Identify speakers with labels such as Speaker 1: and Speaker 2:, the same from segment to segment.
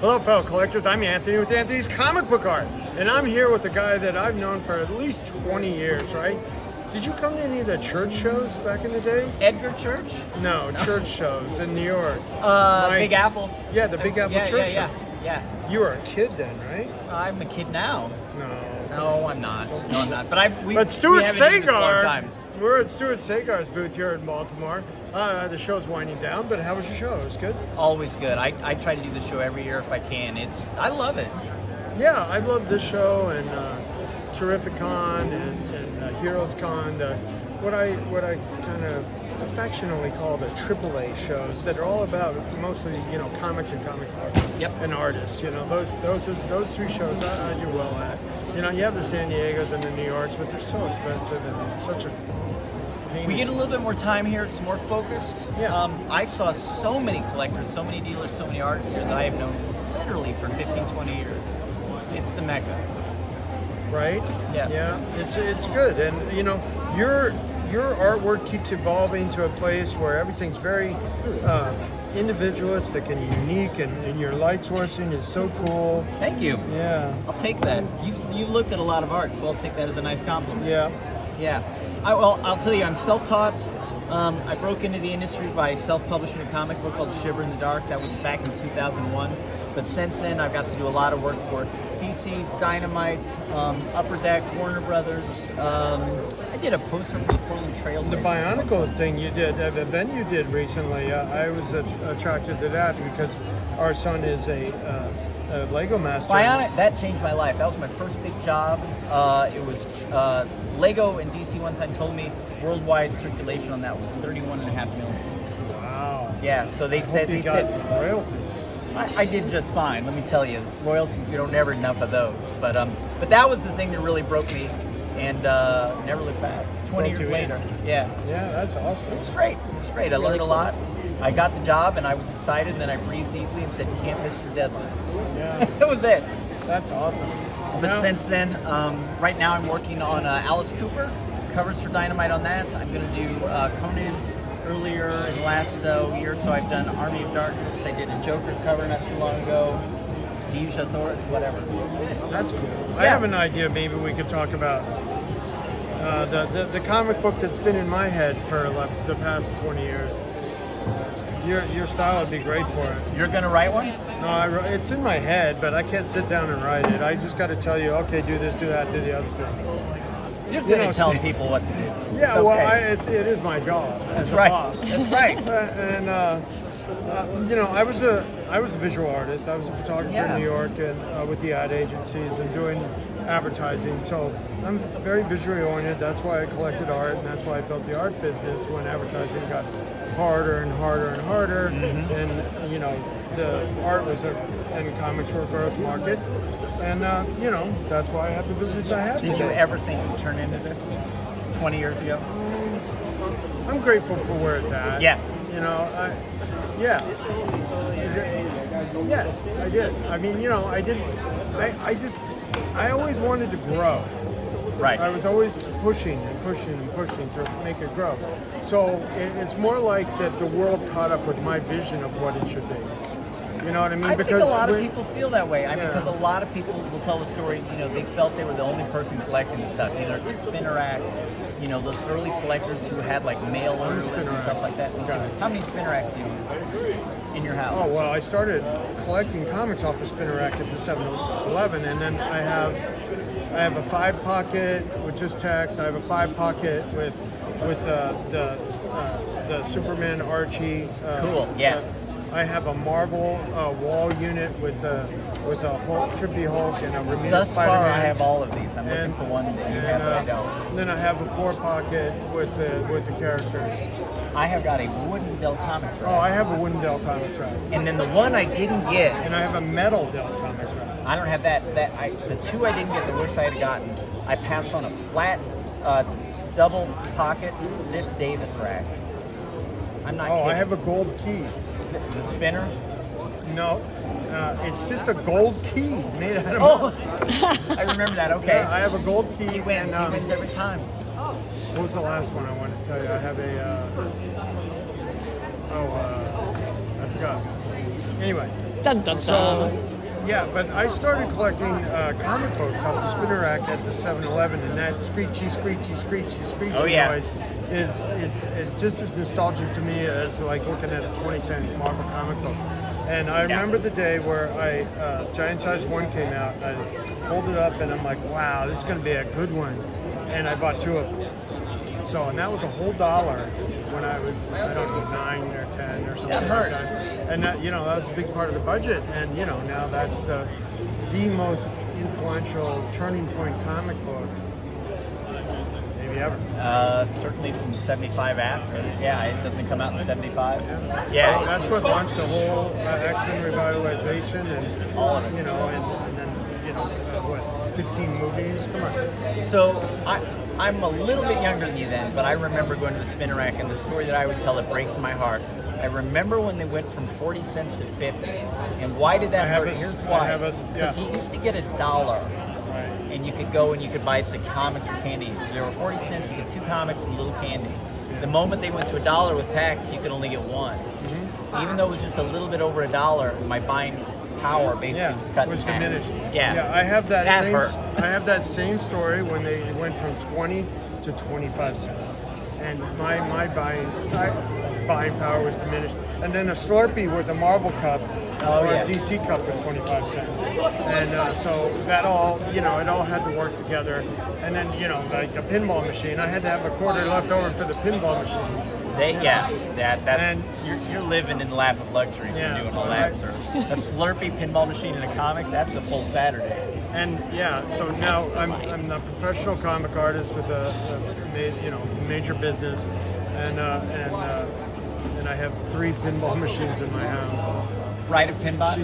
Speaker 1: Hello, fellow collectors. I'm Anthony with Anthony's Comic Book Art, and I'm here with a guy that I've known for at least 20 years, right? Did you come to any of the church shows back in the day?
Speaker 2: Edgar Church?
Speaker 1: No, church shows in New York.
Speaker 2: Big Apple.
Speaker 1: Yeah, the Big Apple church show.
Speaker 2: Yeah.
Speaker 1: You were a kid then, right?
Speaker 2: I'm a kid now.
Speaker 1: No.
Speaker 2: No, I'm not. No, I'm not.
Speaker 1: But Stuart Saygar,
Speaker 2: time.
Speaker 1: we're at Stuart Saygar's booth here in Baltimore. The show's winding down, but how was your show? It was good?
Speaker 2: Always good. I try to do the show every year if I can. I love it.
Speaker 1: Yeah, I love this show and Terrific Con and Heroes Con. What I kind of affectionately call the AAA shows that are all about mostly comics and comic art and artists. Those three shows I do well at. You have the San Diegos and the New Yorks, but they're so expensive and such a pain.
Speaker 2: We get a little bit more time here. It's more focused.
Speaker 1: Yeah.
Speaker 2: I saw so many collectors, so many dealers, so many artists here that I have known literally for 15, 20 years. It's the Mecca.
Speaker 1: Right?
Speaker 2: Yeah.
Speaker 1: Yeah. It's good, and your artwork keeps evolving to a place where everything's very individualistic and unique, and your light sourcing is so cool.
Speaker 2: Thank you.
Speaker 1: Yeah.
Speaker 2: I'll take that. You've looked at a lot of art, so I'll take that as a nice compliment.
Speaker 1: Yeah.
Speaker 2: Yeah. I'll tell you, I'm self-taught. I broke into the industry by self-publishing a comic book called Shiver in the Dark. That was back in 2001. But since then, I've got to do a lot of work for DC, Dynamite, Upper Deck, Warner Brothers. I did a poster for the Portland Trail.
Speaker 1: The Bionicle thing you did, the event you did recently, I was attracted to that because our son is a Lego master.
Speaker 2: Bionic, that changed my life. That was my first big job. It was Lego and DC one time told me worldwide circulation on that was 31.5 million.
Speaker 1: Wow.
Speaker 2: Yeah, so they said
Speaker 1: royalties.
Speaker 2: I did just fine. Let me tell you, royalties, you don't never enough of those. But that was the thing that really broke me, and never looked back. 20 years later, yeah.
Speaker 1: Yeah, that's awesome.
Speaker 2: It was great. It was great. I learned a lot. I got the job, and I was excited. And then I breathed deeply and said, "You can't miss your deadlines."
Speaker 1: Yeah,
Speaker 2: that was it.
Speaker 1: That's awesome.
Speaker 2: But since then, right now I'm working on Alice Cooper covers for Dynamite on that. I'm going to do Conan. Earlier in the last year or so, I've done Army of Darkness. I did a Joker cover not too long ago. Deusha Thoris, whatever.
Speaker 1: That's cool.
Speaker 2: Yeah.
Speaker 1: I have an idea. Maybe we could talk about the comic book that's been in my head for the past 20 years. Your style would be great for it.
Speaker 2: You're going to write one?
Speaker 1: No, it's in my head, but I can't sit down and write it. I just got to tell you, okay, do this, do that, do the other thing.
Speaker 2: You're good at telling people what to do.
Speaker 1: Yeah,
Speaker 2: okay.
Speaker 1: well, it is my job as a boss.
Speaker 2: That's right.
Speaker 1: And I was a visual artist. I was a photographer in New York and with the ad agencies and doing advertising. So I'm very visually oriented. That's why I collected art, and that's why I built the art business when advertising got harder and harder and harder.
Speaker 2: Mm-hmm.
Speaker 1: And the art was and comics were a growth market. And, that's why I have the business I have.
Speaker 2: Did you ever think you'd turn into this 20 years ago?
Speaker 1: I'm grateful for where it's at.
Speaker 2: Yeah.
Speaker 1: Yes, I did. I mean, I did. I always wanted to grow.
Speaker 2: Right.
Speaker 1: I was always pushing and pushing and pushing to make it grow. So it's more like that the world caught up with my vision of what it should be. You know what I mean?
Speaker 2: I think a lot of people feel that way. I mean, because a lot of people will tell the story, they felt they were the only person collecting the stuff. Either the spinner rack, those early collectors who had like mail orders and stuff like that. How many spinner racks do you have in your house?
Speaker 1: Oh, well, I started collecting comics off a spinner rack at the 7-Eleven, and then I have a 5-pocket with just text. I have a 5-pocket with the Superman Archie.
Speaker 2: Cool. Yeah.
Speaker 1: I have a Marvel wall unit with a Hulk, Trippy Hulk, and a Ramita
Speaker 2: Thus
Speaker 1: Spider-Man.
Speaker 2: far, I have all of these. I'm looking for one that you have that I don't.
Speaker 1: And then I have a 4-pocket with the characters.
Speaker 2: I have got a wooden Dell Comics rack.
Speaker 1: Oh, I have a wooden Dell Comics rack.
Speaker 2: And then the one I didn't get.
Speaker 1: And I have a metal Dell Comics rack.
Speaker 2: I don't have that. The two I didn't get that I wish I had gotten, I passed on a flat double pocket Ziff Davis rack. I'm not kidding.
Speaker 1: I have a gold key.
Speaker 2: The spinner?
Speaker 1: No. It's just a gold key made out of
Speaker 2: I remember that. Okay.
Speaker 1: Yeah, I have a gold key.
Speaker 2: He wins. He wins every time.
Speaker 1: What was the last one I wanted to tell you? I have I forgot. Anyway.
Speaker 3: Dun, dun, dun.
Speaker 1: So Yeah, but I started collecting comic books off the spinner rack at the 7-Eleven, and that screechy noise is just as nostalgic to me as like looking at a 20-cent Marvel comic book. And I remember the day where Giant Size 1 came out, I pulled it up, and I'm like, wow, this is going to be a good one. And I bought 2 of them. So, and that was a whole $1 when I was, I don't know, 9 or 10 or something like that. And that, that was a big part of the budget. And, now that's the most influential turning point comic book maybe ever.
Speaker 2: Certainly from 75 after. Yeah, it doesn't come out in 75.
Speaker 1: Yeah, well, that's what launched the whole X-Men revitalization and
Speaker 2: all of it.
Speaker 1: And then 15 movies. Come on.
Speaker 2: So I'm a little bit younger than you then, but I remember going to the spinner rack, and the story that I always tell that breaks my heart. I remember when they went from 40 cents to 50. And why did that hurt? Here's why. Because you used to get $1.
Speaker 1: Right.
Speaker 2: And you could go and you could buy some comics or candy. If there were 40 cents, you get 2 comics and a little candy. The moment they went to $1 with tax, you could only get 1. Mm-hmm. Even though it was just a little bit over $1, my buying power basically was cut in half.
Speaker 1: Diminished.
Speaker 2: Yeah,
Speaker 1: I have that
Speaker 2: hurt.
Speaker 1: I have that same story when they went from 20 to 25 cents, and my buying power was diminished. And then a Slurpee with a Marvel cup or a DC cup was 25 cents, and so that all it all had to work together. And then like a pinball machine, I had to have a quarter left over for the pinball machine.
Speaker 2: That's you're living in the lap of luxury if you're doing all that, sir. A Slurpee pinball machine in a comic, that's a full Saturday.
Speaker 1: And so now I'm a professional comic artist with a major business, and I have 3 pinball machines in my house.
Speaker 2: Right of pinball?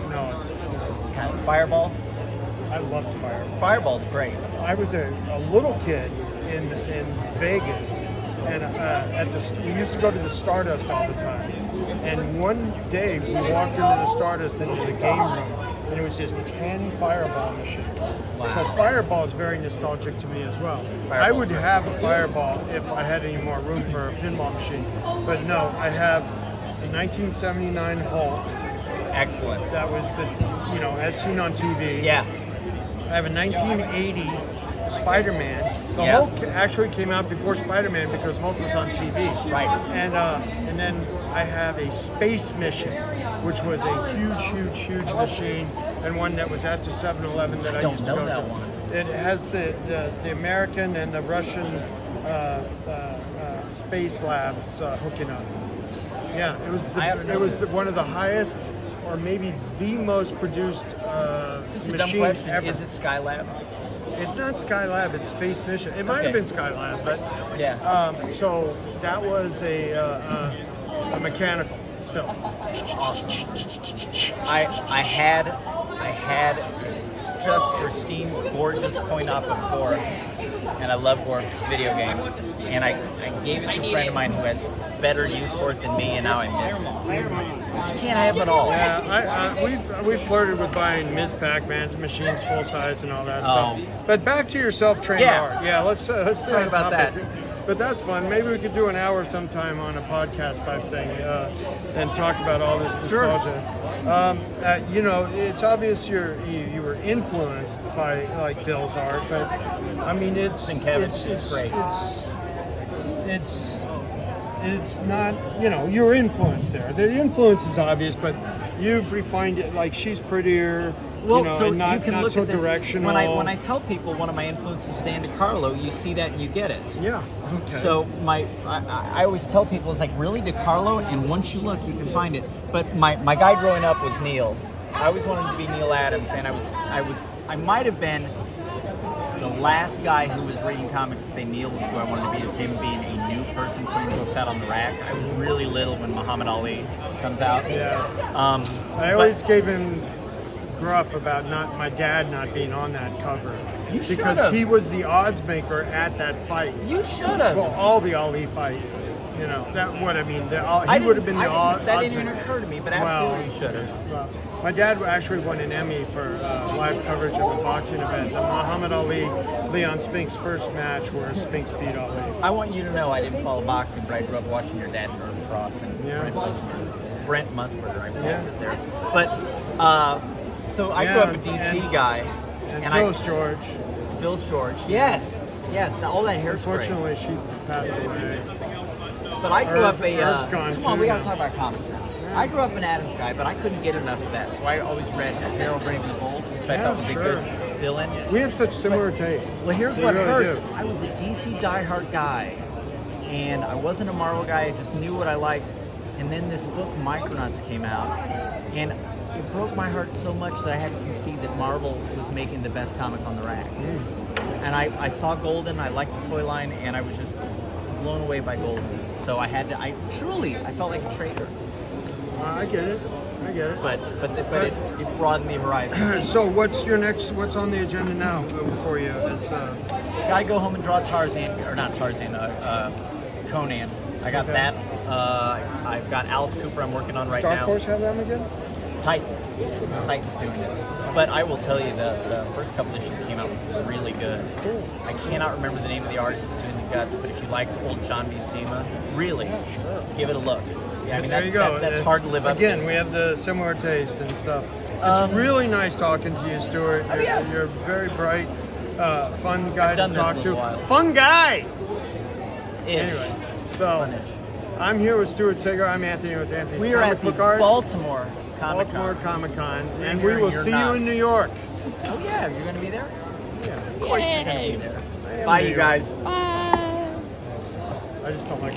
Speaker 1: No, it's
Speaker 2: kind of Fireball.
Speaker 1: I loved Fireball.
Speaker 2: Fireball's great.
Speaker 1: I was a little kid in Vegas, and we used to go to the Stardust all the time. And one day we walked into the Stardust into the game room, and it was just 10 Fireball machines.
Speaker 2: Wow.
Speaker 1: So Fireball is very nostalgic to me as well. I would have a Fireball if I had any more room for a pinball machine. But no, I have a 1979 Hulk.
Speaker 2: Excellent.
Speaker 1: That was as seen on TV.
Speaker 2: Yeah.
Speaker 1: I have a 1980 Spider-Man. The Hulk actually came out before Spider-Man because Hulk was on TV.
Speaker 2: Right.
Speaker 1: And then I have a Space Mission, which was a huge machine, and one that was at the 7-Eleven that I used to go to.
Speaker 2: One.
Speaker 1: It has the American and the Russian space labs hooking up. Yeah, it was one of the highest, or maybe the most produced
Speaker 2: This is a dumb
Speaker 1: machine
Speaker 2: question.
Speaker 1: ever.
Speaker 2: Is it Skylab?
Speaker 1: It's not Skylab, it's Space Mission. It might have been Skylab, but
Speaker 2: yeah.
Speaker 1: so that was a mechanical still.
Speaker 2: I had just pristine, gorgeous coin-op of Gorf, and I love Gorf's video game, and I gave it to a friend of mine who has better use for it than me, and now I miss it. Can't have it all.
Speaker 1: Yeah, we've flirted with buying Ms. Pac-Man machines full size and all that stuff. But back to your self-trained art. Yeah, let's
Speaker 2: talk about that.
Speaker 1: But that's fun. Maybe we could do an hour sometime on a podcast type thing and talk about all this nostalgia. It's obvious you were influenced by like Bill's art, but I mean it's
Speaker 2: great.
Speaker 1: It's not, you're influenced there. The influence is obvious, but you've refined it. Like she's prettier,
Speaker 2: so
Speaker 1: not,
Speaker 2: you can
Speaker 1: not
Speaker 2: look
Speaker 1: so
Speaker 2: at this.
Speaker 1: directional.
Speaker 2: When I tell people one of my influences is Dan DiCarlo, you see that and you get it.
Speaker 1: Yeah. Okay.
Speaker 2: So I always tell people it's like really DiCarlo, and once you look, you can find it. But my guy growing up was Neil. I always wanted to be Neil Adams, and I might have been the last guy who was reading comics to say Neil was who I wanted to be, as him being a new person putting books out on the rack. I was really little when Muhammad Ali comes out.
Speaker 1: Yeah. I always gave him gruff about my dad not being on that cover. Because he was the odds maker at that fight.
Speaker 2: You should have.
Speaker 1: Well, all the Ali fights. That what I mean. He would have been the odds.
Speaker 2: That didn't even occur to me, but absolutely you should have.
Speaker 1: Well, my dad actually won an Emmy for live coverage of a boxing event, the Muhammad Ali Leon Spinks first match, where Spinks beat Ali.
Speaker 2: I want you to know I didn't follow boxing, but I grew up watching your dad and Irv Cross and Brent Musburger. I forget it there, but. So I
Speaker 1: Yeah,
Speaker 2: grew up a DC
Speaker 1: and-
Speaker 2: guy,
Speaker 1: And
Speaker 2: and
Speaker 1: Phyllis George.
Speaker 2: Phyllis George. Yes, all that hairspray.
Speaker 1: Unfortunately, she passed away.
Speaker 2: But I grew up
Speaker 1: Irv's gone
Speaker 2: come on,
Speaker 1: too
Speaker 2: we gotta
Speaker 1: now.
Speaker 2: talk about comics now. I grew up an Adams guy, but I couldn't get enough of that, so I always read Harold Raven Bold, which I
Speaker 1: Yeah,
Speaker 2: thought would be
Speaker 1: sure.
Speaker 2: good fill-in.
Speaker 1: We have such similar taste.
Speaker 2: Well, here's
Speaker 1: We
Speaker 2: what
Speaker 1: really
Speaker 2: hurt.
Speaker 1: do.
Speaker 2: I was a DC diehard guy, and I wasn't a Marvel guy. I just knew what I liked. And then this book, Micronauts, came out, and it broke my heart so much that I had to concede that Marvel was making the best comic on the rack. And I saw Golden, I liked the toy line, and I was just blown away by Golden. So I had to, I felt like a traitor.
Speaker 1: I get it.
Speaker 2: But it broadened the horizon.
Speaker 1: So what's on the agenda now for you?
Speaker 2: Gotta go home and draw Tarzan, or not Tarzan, Conan. I got
Speaker 1: Okay.
Speaker 2: that. I've got Alice Cooper I'm working on right
Speaker 1: Dark
Speaker 2: now.
Speaker 1: Horse have them again?
Speaker 2: Titan's doing it. But I will tell you, the first couple issues came out really good.
Speaker 1: Cool.
Speaker 2: I cannot remember the name of the artist who's doing the guts, but if you like old John Buscema, really, give it a look. Yeah, I mean,
Speaker 1: There you go.
Speaker 2: that's hard to live up
Speaker 1: Again,
Speaker 2: to.
Speaker 1: we have the similar taste and stuff. It's really nice talking to you, Stuart.
Speaker 2: Oh, yeah.
Speaker 1: You're a very bright, fun guy
Speaker 2: I've done
Speaker 1: to
Speaker 2: this
Speaker 1: talk
Speaker 2: a
Speaker 1: to.
Speaker 2: little while.
Speaker 1: Fun guy!
Speaker 2: Ish.
Speaker 1: Anyway, so
Speaker 2: Fun-ish.
Speaker 1: I'm here with Stuart Saygar. I'm Anthony with Anthony's
Speaker 2: We are
Speaker 1: Comic
Speaker 2: at the
Speaker 1: Book Art.
Speaker 2: Baltimore Comic
Speaker 1: Baltimore
Speaker 2: Con.
Speaker 1: Comic Con,
Speaker 2: We're
Speaker 1: and
Speaker 2: here
Speaker 1: we will
Speaker 2: and you're
Speaker 1: see you
Speaker 2: not.
Speaker 1: in New York.
Speaker 2: Oh yeah, you're gonna be there?
Speaker 1: Yeah.
Speaker 2: Of course you're gonna be there.
Speaker 1: I am
Speaker 2: Bye,
Speaker 1: New
Speaker 2: you
Speaker 1: York.
Speaker 2: guys.
Speaker 1: I just don't like